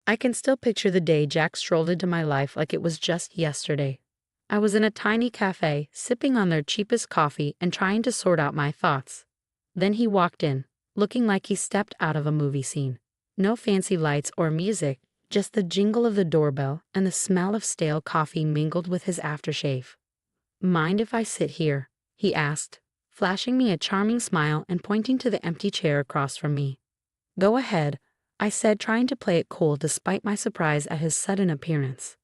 I can still picture the day Jack strolled into my life like it was just yesterday. I was in a tiny cafe, sipping on their cheapest coffee and trying to sort out my thoughts. Then he walked in, looking like he stepped out of a movie scene. No fancy lights or music, just the jingle of the doorbell and the smell of stale coffee mingled with his aftershave. "Mind if I sit here?" he asked, flashing me a charming smile and pointing to the empty chair across from me. "Go ahead," I said, trying to play it cool despite my surprise at his sudden appearance.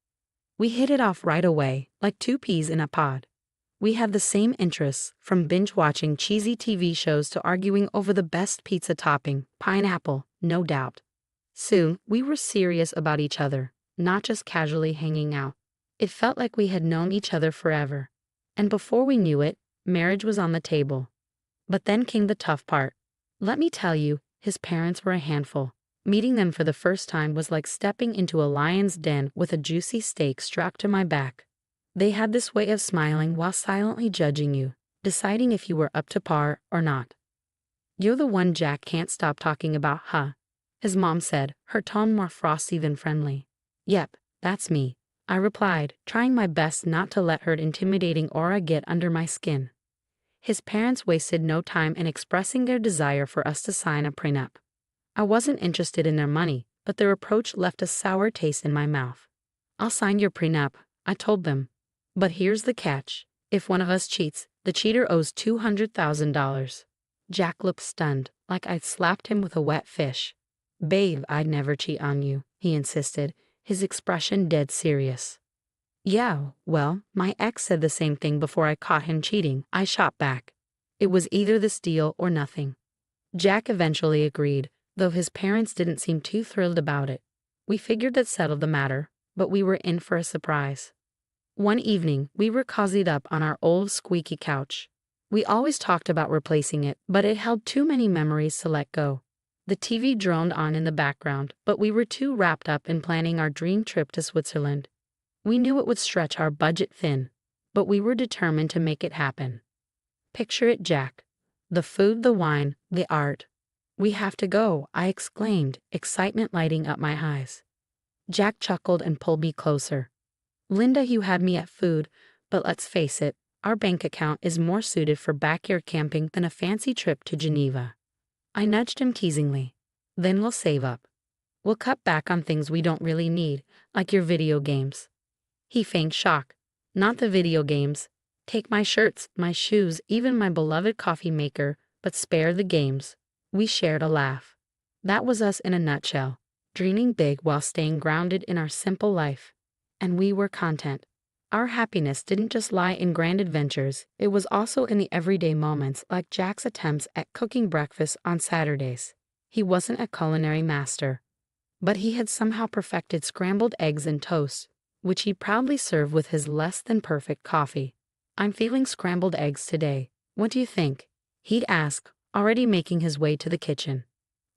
We hit it off right away, like two peas in a pod. We had the same interests, from binge-watching cheesy TV shows to arguing over the best pizza topping, pineapple, no doubt. Soon, we were serious about each other, not just casually hanging out. It felt like we had known each other forever. And before we knew it, marriage was on the table. But then came the tough part. Let me tell you, his parents were a handful. Meeting them for the first time was like stepping into a lion's den with a juicy steak strapped to my back. They had this way of smiling while silently judging you, deciding if you were up to par or not. "You're the one Jack can't stop talking about, huh?" his mom said, her tone more frosty than friendly. "Yep, that's me," I replied, trying my best not to let her intimidating aura get under my skin. His parents wasted no time in expressing their desire for us to sign a prenup. I wasn't interested in their money, but their approach left a sour taste in my mouth. "I'll sign your prenup," I told them. "But here's the catch. If one of us cheats, the cheater owes $200,000. Jack looked stunned, like I'd slapped him with a wet fish. "Babe, I'd never cheat on you," he insisted, his expression dead serious. "Yeah, well, my ex said the same thing before I caught him cheating," I shot back. It was either this deal or nothing. Jack eventually agreed, though his parents didn't seem too thrilled about it. We figured that settled the matter, but we were in for a surprise. One evening, we were cozied up on our old squeaky couch. We always talked about replacing it, but it held too many memories to let go. The TV droned on in the background, but we were too wrapped up in planning our dream trip to Switzerland. We knew it would stretch our budget thin, but we were determined to make it happen. Picture it, Jack. The food, the wine, the art. "We have to go," I exclaimed, excitement lighting up my eyes. Jack chuckled and pulled me closer. "Linda, you had me at food, but let's face it, our bank account is more suited for backyard camping than a fancy trip to Geneva." I nudged him teasingly. "Then we'll save up. We'll cut back on things we don't really need, like your video games." He feigned shock. "Not the video games. Take my shirts, my shoes, even my beloved coffee maker, but spare the games." We shared a laugh. That was us in a nutshell, dreaming big while staying grounded in our simple life. And we were content. Our happiness didn't just lie in grand adventures, it was also in the everyday moments, like Jack's attempts at cooking breakfast on Saturdays. He wasn't a culinary master, but he had somehow perfected scrambled eggs and toast, which he proudly served with his less-than-perfect coffee. "I'm feeling scrambled eggs today. What do you think?" he'd ask, already making his way to the kitchen.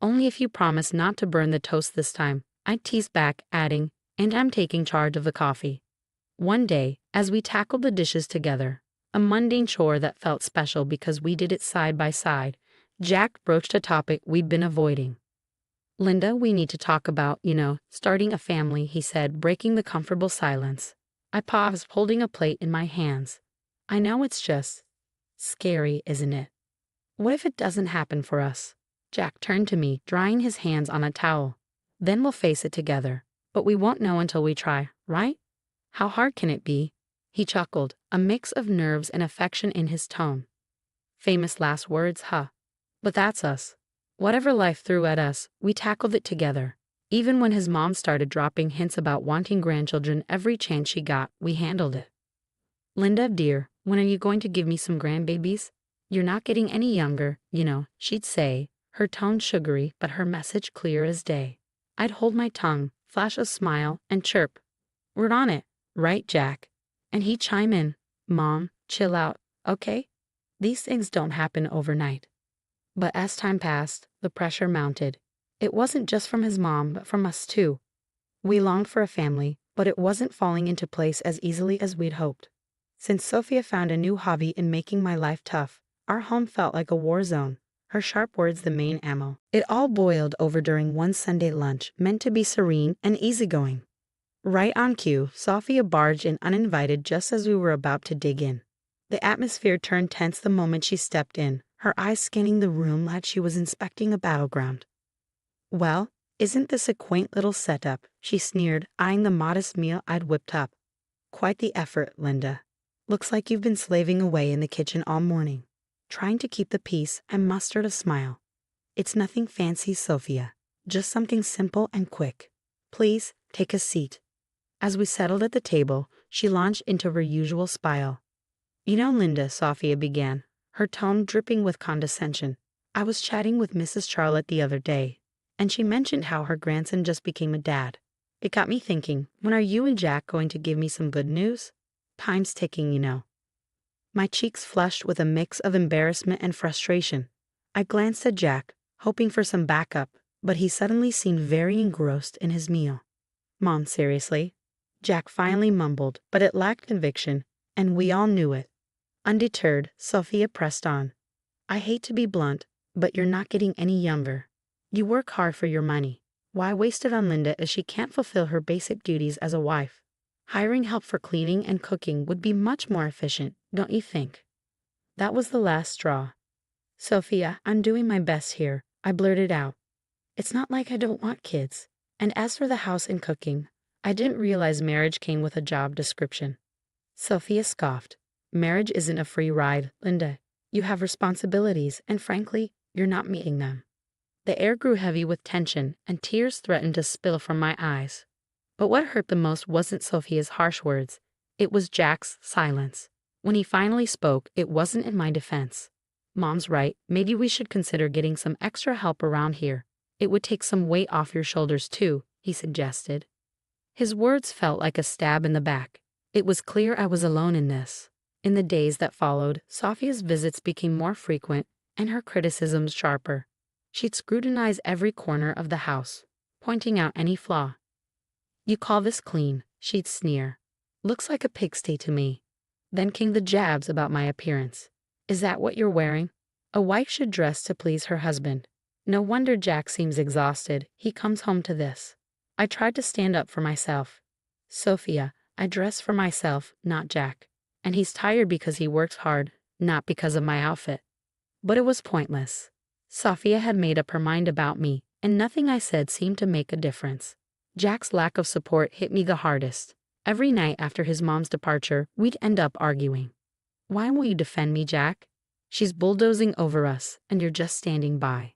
"Only if you promise not to burn the toast this time," I teased back, adding, "and I'm taking charge of the coffee." One day, as we tackled the dishes together, a mundane chore that felt special because we did it side by side, Jack broached a topic we'd been avoiding. "Linda, we need to talk about, starting a family," he said, breaking the comfortable silence. I paused, holding a plate in my hands. "I know it's just scary, isn't it? What if it doesn't happen for us?" Jack turned to me, drying his hands on a towel. "Then we'll face it together. But we won't know until we try, right? How hard can it be?" He chuckled, a mix of nerves and affection in his tone. Famous last words, huh? But that's us. Whatever life threw at us, we tackled it together. Even when his mom started dropping hints about wanting grandchildren every chance she got, we handled it. "Linda, dear, when are you going to give me some grandbabies? You're not getting any younger, she'd say, her tone sugary but her message clear as day. I'd hold my tongue, flash a smile, and chirp, "We're on it, right, Jack?" And he'd chime in, "Mom, chill out, okay? These things don't happen overnight." But as time passed, the pressure mounted. It wasn't just from his mom, but from us too. We longed for a family, but it wasn't falling into place as easily as we'd hoped. Since Sophia found a new hobby in making my life tough, our home felt like a war zone. her sharp words the main ammo. It all boiled over during one Sunday lunch meant to be serene and easygoing. Right on cue, Sophia barged in uninvited just as we were about to dig in. The atmosphere turned tense the moment she stepped in, her eyes scanning the room like she was inspecting a battleground. "Well, isn't this a quaint little setup?" she sneered, eyeing the modest meal I'd whipped up. "Quite the effort, Linda. Looks like you've been slaving away in the kitchen all morning, trying to keep the peace and mustered a smile. It's nothing fancy, Sophia. Just something simple and quick. Please, take a seat." As we settled at the table, she launched into her usual spiel. "You know, Linda," Sophia began, her tone dripping with condescension, "I was chatting with Mrs. Charlotte the other day, and she mentioned how her grandson just became a dad. It got me thinking, when are you and Jack going to give me some good news? Time's ticking, you know." My cheeks flushed with a mix of embarrassment and frustration. I glanced at Jack, hoping for some backup, but he suddenly seemed very engrossed in his meal. "Mom, seriously?" Jack finally mumbled, but it lacked conviction, and we all knew it. Undeterred, Sophia pressed on. "I hate to be blunt, but you're not getting any younger. You work hard for your money. Why waste it on Linda if she can't fulfill her basic duties as a wife? Hiring help for cleaning and cooking would be much more efficient, don't you think?" That was the last straw. "Sophia, I'm doing my best here," I blurted out. "It's not like I don't want kids. And as for the house and cooking, I didn't realize marriage came with a job description." Sophia scoffed. "Marriage isn't a free ride, Linda. You have responsibilities, and frankly, you're not meeting them." The air grew heavy with tension, and tears threatened to spill from my eyes. But what hurt the most wasn't Sophia's harsh words. It was Jack's silence. When he finally spoke, it wasn't in my defense. "Mom's right. Maybe we should consider getting some extra help around here. It would take some weight off your shoulders, too," he suggested. His words felt like a stab in the back. It was clear I was alone in this. In the days that followed, Sophia's visits became more frequent and her criticisms sharper. She'd scrutinize every corner of the house, pointing out any flaw. "You call this clean?" she'd sneer. "Looks like a pigsty to me." Then came the jabs about my appearance. "Is that what you're wearing? A wife should dress to please her husband. No wonder Jack seems exhausted. He comes home to this." I tried to stand up for myself. "Sophia, I dress for myself, not Jack. And he's tired because he works hard, not because of my outfit." But it was pointless. Sophia had made up her mind about me, and nothing I said seemed to make a difference. Jack's lack of support hit me the hardest. Every night after his mom's departure, we'd end up arguing. "Why won't you defend me, Jack? She's bulldozing over us, and you're just standing by."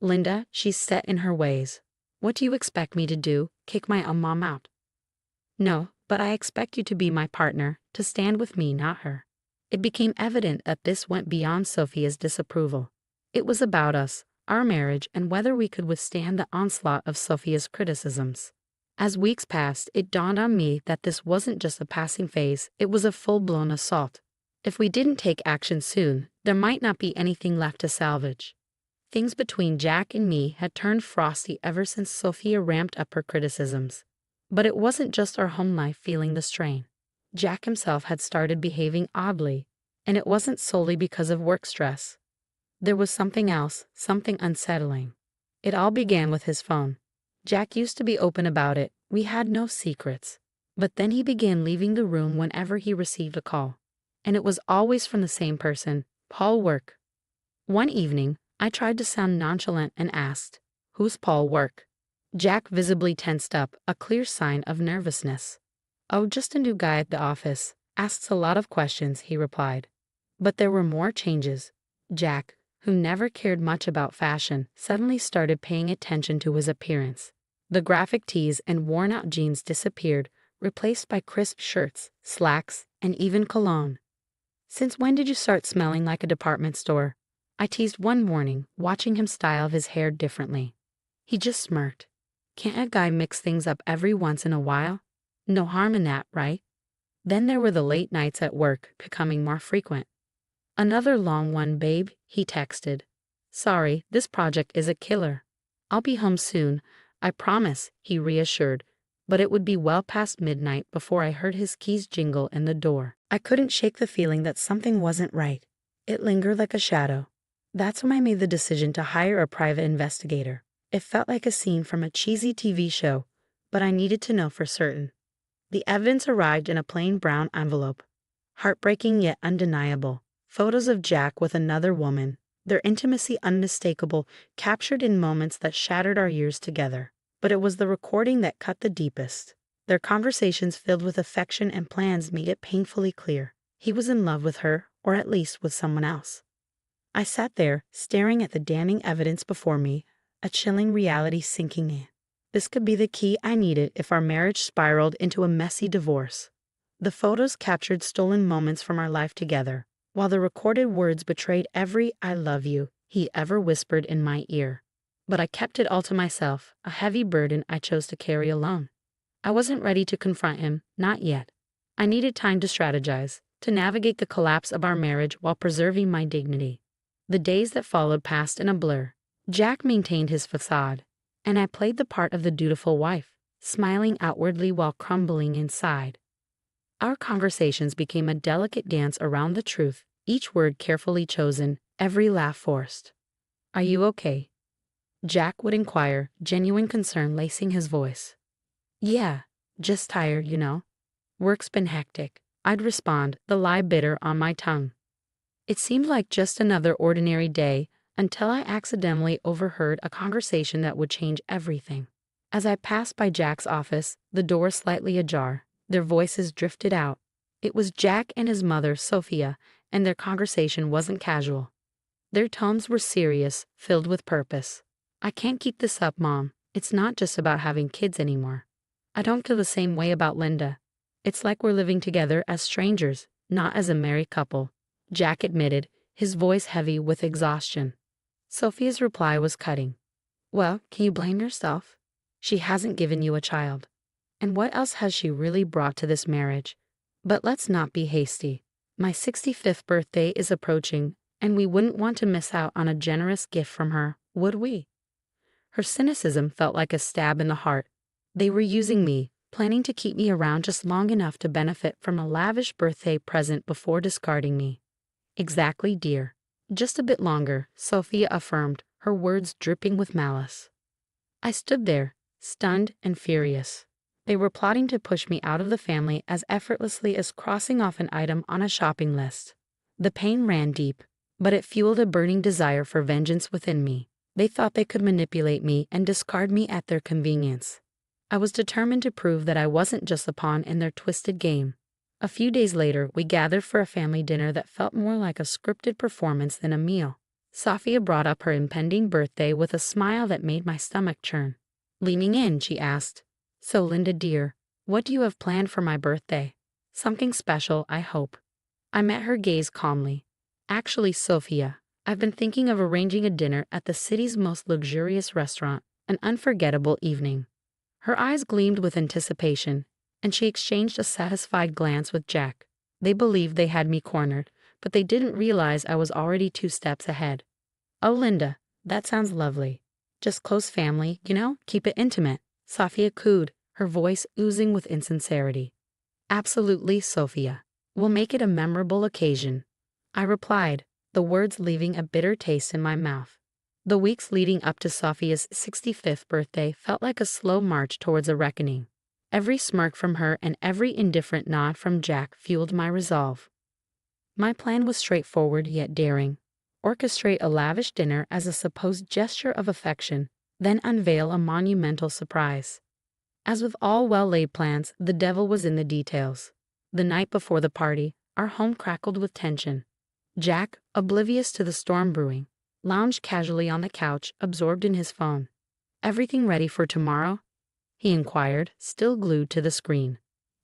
"Linda, she's set in her ways. What do you expect me to do? Kick my own mom out?" "No, but I expect you to be my partner, to stand with me, not her." It became evident that this went beyond Sophia's disapproval. It was about us, our marriage, and whether we could withstand the onslaught of Sophia's criticisms. As weeks passed, it dawned on me that this wasn't just a passing phase, it was a full-blown assault. If we didn't take action soon, there might not be anything left to salvage. Things between Jack and me had turned frosty ever since Sophia ramped up her criticisms. But it wasn't just our home life feeling the strain. Jack himself had started behaving oddly, and it wasn't solely because of work stress. There was something else, something unsettling. It all began with his phone. Jack used to be open about it, we had no secrets. But then he began leaving the room whenever he received a call. And it was always from the same person, Paul Work. One evening, I tried to sound nonchalant and asked, "Who's Paul Work?" Jack visibly tensed up, a clear sign of nervousness. "Oh, just a new guy at the office. Asks a lot of questions," he replied. But there were more changes. Jack, who never cared much about fashion, suddenly started paying attention to his appearance. The graphic tees and worn-out jeans disappeared, replaced by crisp shirts, slacks, and even cologne. "Since when did you start smelling like a department store?" I teased one morning, watching him style his hair differently. He just smirked. "Can't a guy mix things up every once in a while? No harm in that, right?" Then there were the late nights at work, becoming more frequent. "Another long one, babe," he texted. "Sorry, this project is a killer. I'll be home soon, I promise," he reassured, but it would be well past midnight before I heard his keys jingle in the door. I couldn't shake the feeling that something wasn't right. It lingered like a shadow. That's when I made the decision to hire a private investigator. It felt like a scene from a cheesy TV show, but I needed to know for certain. The evidence arrived in a plain brown envelope. Heartbreaking yet undeniable. Photos of Jack with another woman, their intimacy unmistakable, captured in moments that shattered our years together. But it was the recording that cut the deepest. Their conversations filled with affection and plans made it painfully clear. He was in love with her, or at least with someone else. I sat there, staring at the damning evidence before me, a chilling reality sinking in. This could be the key I needed if our marriage spiraled into a messy divorce. The photos captured stolen moments from our life together, while the recorded words betrayed every "I love you" he ever whispered in my ear. But I kept it all to myself, a heavy burden I chose to carry alone. I wasn't ready to confront him, not yet. I needed time to strategize, to navigate the collapse of our marriage while preserving my dignity. The days that followed passed in a blur. Jack maintained his facade, and I played the part of the dutiful wife, smiling outwardly while crumbling inside. Our conversations became a delicate dance around the truth, each word carefully chosen, every laugh forced. "Are you okay?" Jack would inquire, genuine concern lacing his voice. "Yeah, just tired, you know. Work's been hectic," I'd respond, the lie bitter on my tongue. It seemed like just another ordinary day until I accidentally overheard a conversation that would change everything. As I passed by Jack's office, the door slightly ajar, their voices drifted out. It was Jack and his mother, Sophia, and their conversation wasn't casual. Their tones were serious, filled with purpose. "I can't keep this up, Mom. It's not just about having kids anymore. I don't feel the same way about Linda. It's like we're living together as strangers, not as a married couple," Jack admitted, his voice heavy with exhaustion. Sophia's reply was cutting. "Well, can you blame yourself? She hasn't given you a child. And what else has she really brought to this marriage? But let's not be hasty. My 65th birthday is approaching, and we wouldn't want to miss out on a generous gift from her, would we?" Her cynicism felt like a stab in the heart. They were using me, planning to keep me around just long enough to benefit from a lavish birthday present before discarding me. "Exactly, dear. Just a bit longer," Sophia affirmed, her words dripping with malice. I stood there, stunned and furious. They were plotting to push me out of the family as effortlessly as crossing off an item on a shopping list. The pain ran deep, but it fueled a burning desire for vengeance within me. They thought they could manipulate me and discard me at their convenience. I was determined to prove that I wasn't just a pawn in their twisted game. A few days later, we gathered for a family dinner that felt more like a scripted performance than a meal. Sophia brought up her impending birthday with a smile that made my stomach churn. Leaning in, she asked, "So, Linda dear, what do you have planned for my birthday? Something special, I hope." I met her gaze calmly. "Actually, Sophia, I've been thinking of arranging a dinner at the city's most luxurious restaurant, an unforgettable evening." Her eyes gleamed with anticipation, and she exchanged a satisfied glance with Jack. They believed they had me cornered, but they didn't realize I was already 2 steps ahead. "Oh, Linda, that sounds lovely. Just close family, you know, keep it intimate," Sophia cooed, her voice oozing with insincerity. "Absolutely, Sophia. We'll make it a memorable occasion," I replied, the words leaving a bitter taste in my mouth. The weeks leading up to Sophia's 65th birthday felt like a slow march towards a reckoning. Every smirk from her and every indifferent nod from Jack fueled my resolve. My plan was straightforward yet daring. Orchestrate a lavish dinner as a supposed gesture of affection, then unveil a monumental surprise. As with all well-laid plans, the devil was in the details. The night before the party, our home crackled with tension. Jack, oblivious to the storm brewing, lounged casually on the couch, absorbed in his phone. "Everything ready for tomorrow?" he inquired, still glued to the screen.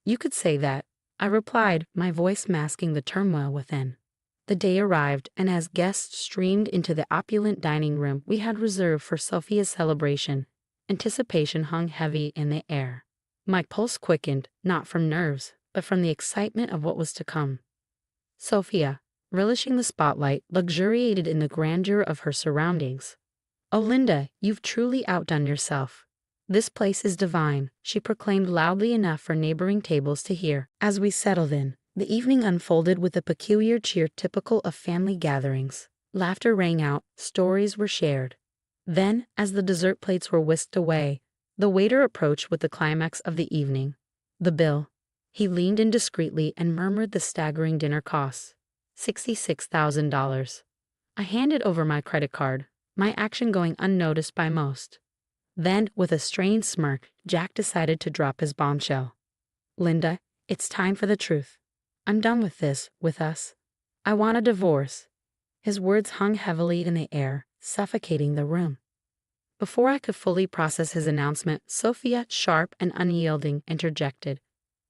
"You could say that," I replied, my voice masking the turmoil within. The day arrived, and as guests streamed into the opulent dining room we had reserved for Sophia's celebration, anticipation hung heavy in the air. My pulse quickened, not from nerves, but from the excitement of what was to come. Sophia, relishing the spotlight, luxuriated in the grandeur of her surroundings. "Oh, Linda, you've truly outdone yourself. This place is divine," she proclaimed loudly enough for neighboring tables to hear. As we settled in, the evening unfolded with the peculiar cheer typical of family gatherings. Laughter rang out, stories were shared. Then, as the dessert plates were whisked away, the waiter approached with the climax of the evening. The bill. He leaned in discreetly and murmured the staggering dinner costs. $66,000. I handed over my credit card, my action going unnoticed by most. Then, with a strained smirk, Jack decided to drop his bombshell. Linda, it's time for the truth. I'm done with this, with us. I want a divorce. His words hung heavily in the air, suffocating the room. Before I could fully process his announcement, Sophia, sharp and unyielding, interjected.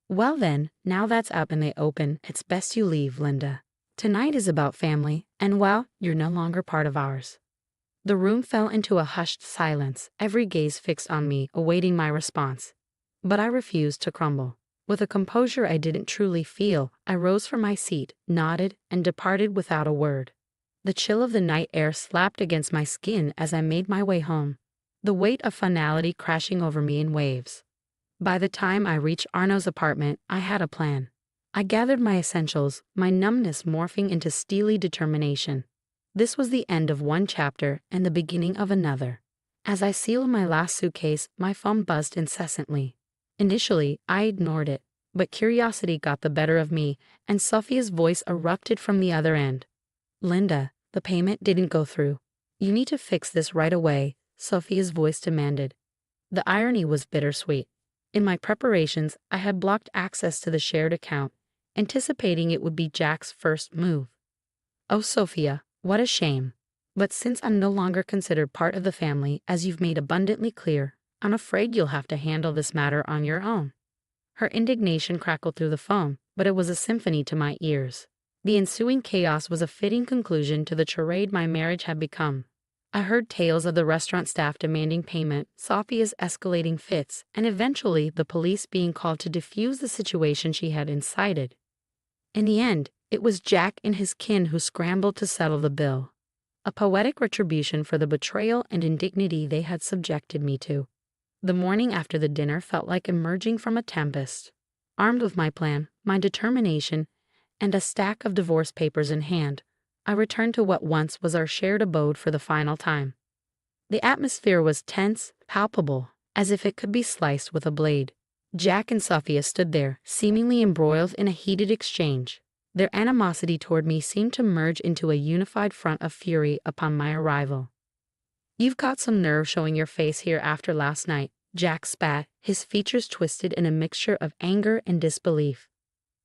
Well then, now that's out in the open, it's best you leave, Linda. Tonight is about family, and well, you're no longer part of ours. The room fell into a hushed silence, every gaze fixed on me, awaiting my response. But I refused to crumble. With a composure I didn't truly feel, I rose from my seat, nodded, and departed without a word. The chill of the night air slapped against my skin as I made my way home, the weight of finality crashing over me in waves. By the time I reached Arno's apartment, I had a plan. I gathered my essentials, my numbness morphing into steely determination. This was the end of one chapter and the beginning of another. As I sealed my last suitcase, my phone buzzed incessantly. Initially, I ignored it, but curiosity got the better of me, and Sophia's voice erupted from the other end. Linda, the payment didn't go through. You need to fix this right away, Sophia's voice demanded. The irony was bittersweet. In my preparations, I had blocked access to the shared account, anticipating it would be Jack's first move. Oh, Sophia, what a shame. But since I'm no longer considered part of the family, as you've made abundantly clear, I'm afraid you'll have to handle this matter on your own. Her indignation crackled through the phone, but it was a symphony to my ears. The ensuing chaos was a fitting conclusion to the charade my marriage had become. I heard tales of the restaurant staff demanding payment, Sophia's escalating fits, and eventually the police being called to defuse the situation she had incited. In the end, it was Jack and his kin who scrambled to settle the bill. A poetic retribution for the betrayal and indignity they had subjected me to. The morning after the dinner felt like emerging from a tempest. Armed with my plan, my determination, and a stack of divorce papers in hand, I returned to what once was our shared abode for the final time. The atmosphere was tense, palpable, as if it could be sliced with a blade. Jack and Sophia stood there, seemingly embroiled in a heated exchange. Their animosity toward me seemed to merge into a unified front of fury upon my arrival. You've got some nerve showing your face here after last night, Jack spat, his features twisted in a mixture of anger and disbelief.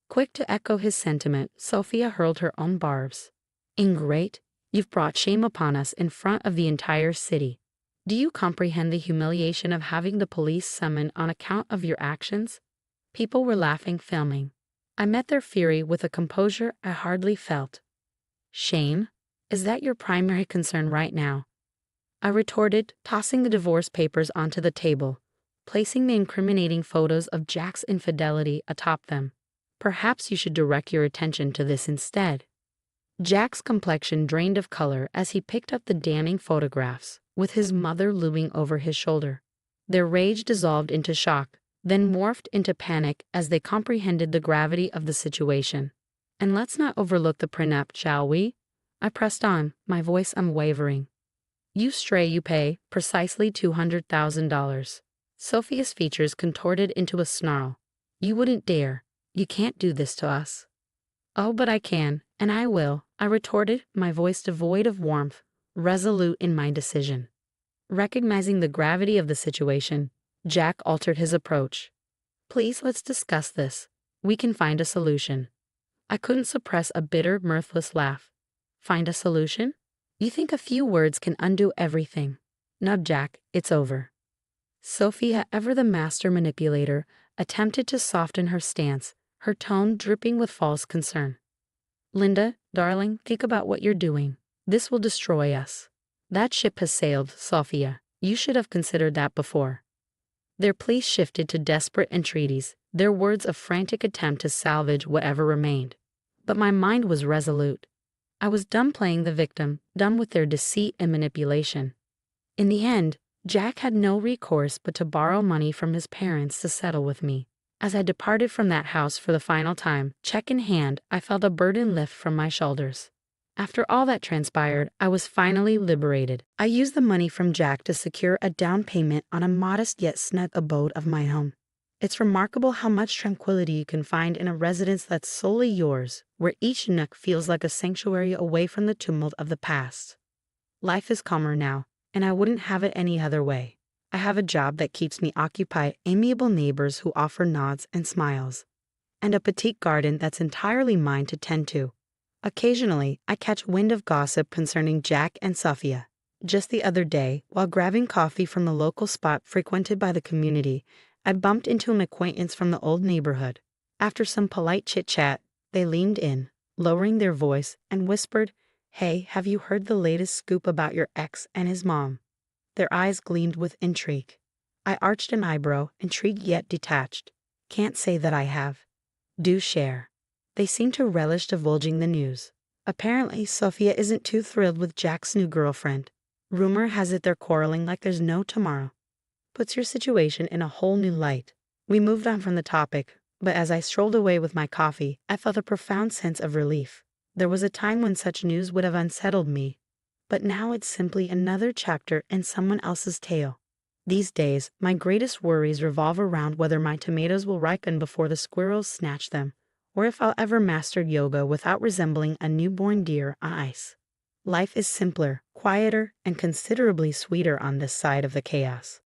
Quick to echo his sentiment, Sophia hurled her own barbs. Ingrate, you've brought shame upon us in front of the entire city. Do you comprehend the humiliation of having the police summoned on account of your actions? People were laughing, filming. I met their fury with a composure I hardly felt. Shame? Is that your primary concern right now? I retorted, tossing the divorce papers onto the table, placing the incriminating photos of Jack's infidelity atop them. Perhaps you should direct your attention to this instead. Jack's complexion drained of color as he picked up the damning photographs, with his mother looming over his shoulder. Their rage dissolved into shock, then morphed into panic as they comprehended the gravity of the situation. And let's not overlook the prenup, shall we? I pressed on, my voice unwavering. You stray, you pay, precisely $200,000. Sophia's features contorted into a snarl. You wouldn't dare. You can't do this to us. Oh, but I can, and I will, I retorted, my voice devoid of warmth, resolute in my decision. Recognizing the gravity of the situation, Jack altered his approach. Please, let's discuss this. We can find a solution. I couldn't suppress a bitter, mirthless laugh. Find a solution? You think a few words can undo everything? No, Jack, it's over. Sophia, ever the master manipulator, attempted to soften her stance, her tone dripping with false concern. Linda, darling, think about what you're doing. This will destroy us. That ship has sailed, Sophia. You should have considered that before. Their pleas shifted to desperate entreaties, their words a frantic attempt to salvage whatever remained. But my mind was resolute. I was done playing the victim, done with their deceit and manipulation. In the end, Jack had no recourse but to borrow money from his parents to settle with me. As I departed from that house for the final time, check in hand, I felt a burden lift from my shoulders. After all that transpired, I was finally liberated. I used the money from Jack to secure a down payment on a modest yet snug abode of my own. It's remarkable how much tranquility you can find in a residence that's solely yours, where each nook feels like a sanctuary away from the tumult of the past. Life is calmer now, and I wouldn't have it any other way. I have a job that keeps me occupied, amiable neighbors who offer nods and smiles, and a petite garden that's entirely mine to tend to. Occasionally, I catch wind of gossip concerning Jack and Sophia. Just the other day, while grabbing coffee from the local spot frequented by the community, I bumped into an acquaintance from the old neighborhood. After some polite chit-chat, they leaned in, lowering their voice, and whispered, "Hey, have you heard the latest scoop about your ex and his mom?" Their eyes gleamed with intrigue. I arched an eyebrow, intrigued yet detached. Can't say that I have. Do share. They seem to relish divulging the news. Apparently, Sophia isn't too thrilled with Jack's new girlfriend. Rumor has it they're quarreling like there's no tomorrow. Puts your situation in a whole new light. We moved on from the topic, but as I strolled away with my coffee, I felt a profound sense of relief. There was a time when such news would have unsettled me, but now it's simply another chapter in someone else's tale. These days, my greatest worries revolve around whether my tomatoes will ripen before the squirrels snatch them, or if I'll ever master yoga without resembling a newborn deer on ice. Life is simpler, quieter, and considerably sweeter on this side of the chaos.